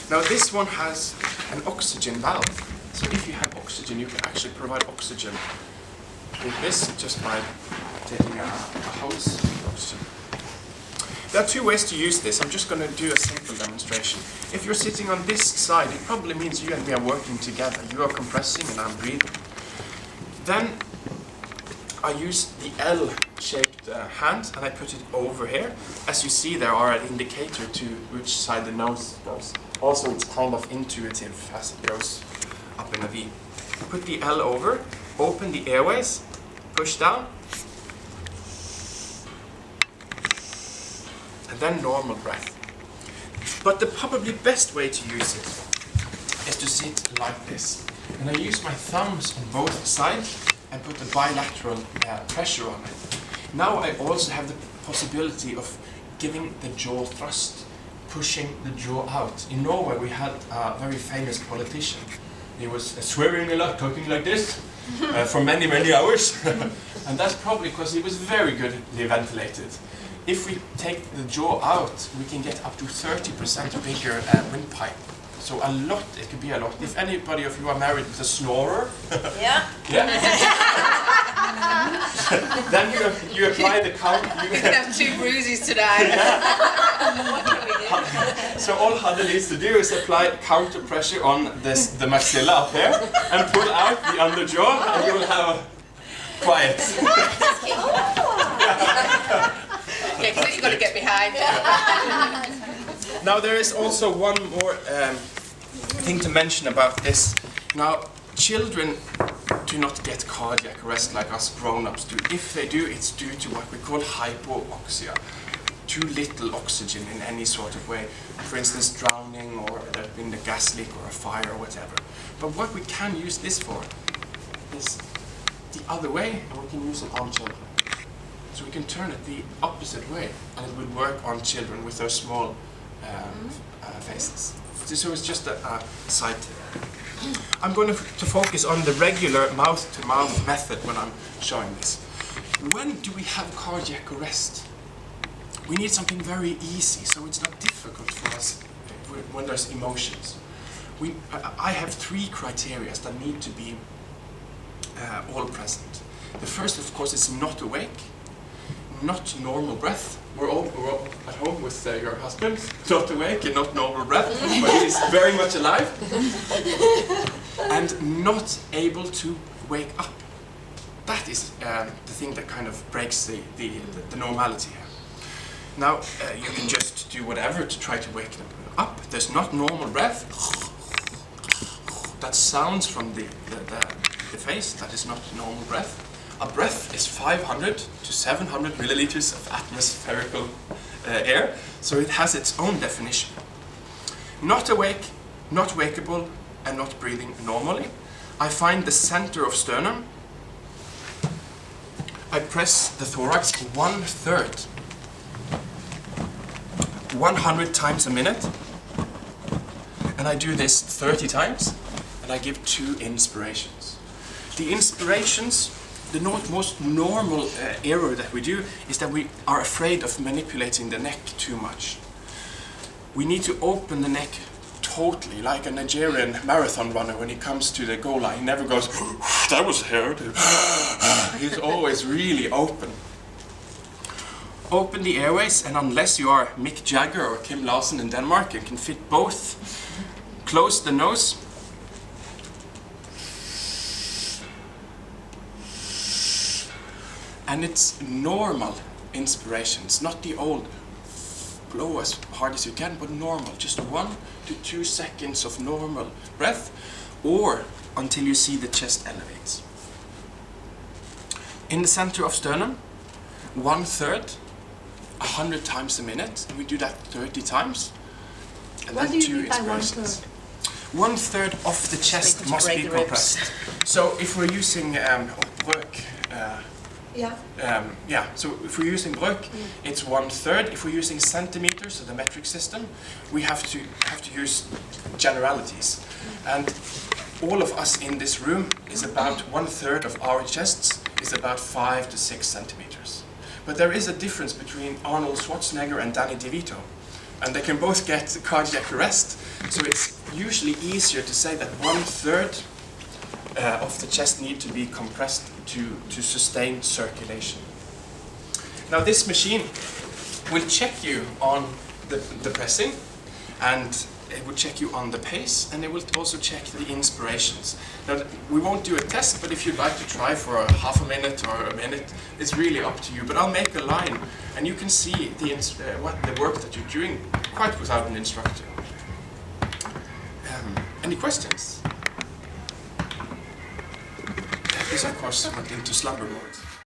Now this one has an oxygen valve. So if you have oxygen, you can actually provide oxygen with this just by taking a hose of oxygen. There are two ways to use this. I'm just going to do a simple demonstration. If you're sitting on this side, it probably means you and me are working together. You are compressing and I'm breathing. Then I use the L-shaped hand and I put it over here. As you see, there are an indicator to which side the nose goes. Also, it's kind of intuitive as it goes up in a V. Put the L over, open the airways, push down, and then normal breath. But the probably best way to use it is to sit like this. And I use my thumbs on both sides and put a bilateral pressure on it. Now I also have the possibility of giving the jaw thrust, pushing the jaw out. In Norway we had a very famous politician. He was swearing a lot, talking like this for many, many hours. And that's probably because he was very goodly ventilated. If we take the jaw out, we can get up to 30% bigger windpipe. So a lot, it could be a lot. If anybody of you are married with a snorer, yeah, then you apply the count. You can have 2 bruises today. So all Hadde needs to do is apply counter pressure on the maxilla up here and pull out the underjaw, and you will have a quiet. Yeah, because you've got to get behind. Now there is also one more thing to mention about this. Now, children do not get cardiac arrest like us grown-ups do. If they do, it's due to what we call hypoxia. Too little oxygen in any sort of way. For instance, drowning, or there's been a gas leak or a fire or whatever. But what we can use this for is the other way, and we can use it on children. So we can turn it the opposite way, and it will work on children with their small faces. So it's just a side tip. I'm going to focus on the regular mouth-to-mouth method when I'm showing this. When do we have cardiac arrest? We need something very easy, so it's not difficult for us when there's emotions. I have 3 criteria that need to be all present. The first, of course, is not awake, not normal breath. We're all at home with your husband, not awake and not normal breath, but he's very much alive. And not able to wake up. That is the thing that kind of breaks the normality here. Now, you can just do whatever to try to wake them up. There's not normal breath. That sounds from the face. That is not normal breath. A breath is 500 to 700 milliliters of atmospherical air, so it has its own definition. Not awake, not wakeable, and not breathing normally. I find the center of sternum. I press the thorax 1/3. 100 times a minute, and I do this 30 times, and I give 2 inspirations. The inspirations, the most normal error that we do is that we are afraid of manipulating the neck too much. We need to open the neck totally, like a Nigerian marathon runner. When he comes to the goal line, he never goes, that was hard. He's always really open. Open the airways, and unless you are Mick Jagger or Kim Larsen in Denmark, you can fit both. Close the nose. And it's normal inspirations, not the old blow as hard as you can, but normal. Just 1 to 2 seconds of normal breath, or until you see the chest elevates. In the center of sternum, 1/3. 100 times a minute, and we do that 30 times. And What then do you 2 mean by inspirations. 1/3 of the chest must be compressed. So if we're using brøk, so if we're using brøk, it's 1/3. If we're using centimeters, so the metric system, we have to use generalities. And all of us in this room is about 1/3 of our chests is about 5 to 6 centimeters. But there is a difference between Arnold Schwarzenegger and Danny DeVito. and they can both get cardiac arrest. So it's usually easier to say that 1/3 of the chest need to be compressed to sustain circulation. Now this machine will check you on the pressing, and it will check you on the pace, and it will also check the inspirations. Now we won't do a test, but if you'd like to try for a half a minute or a minute, it's really up to you. But I'll make a line, and you can see the work that you're doing quite without an instructor. Any questions? This of course went into slumber mode.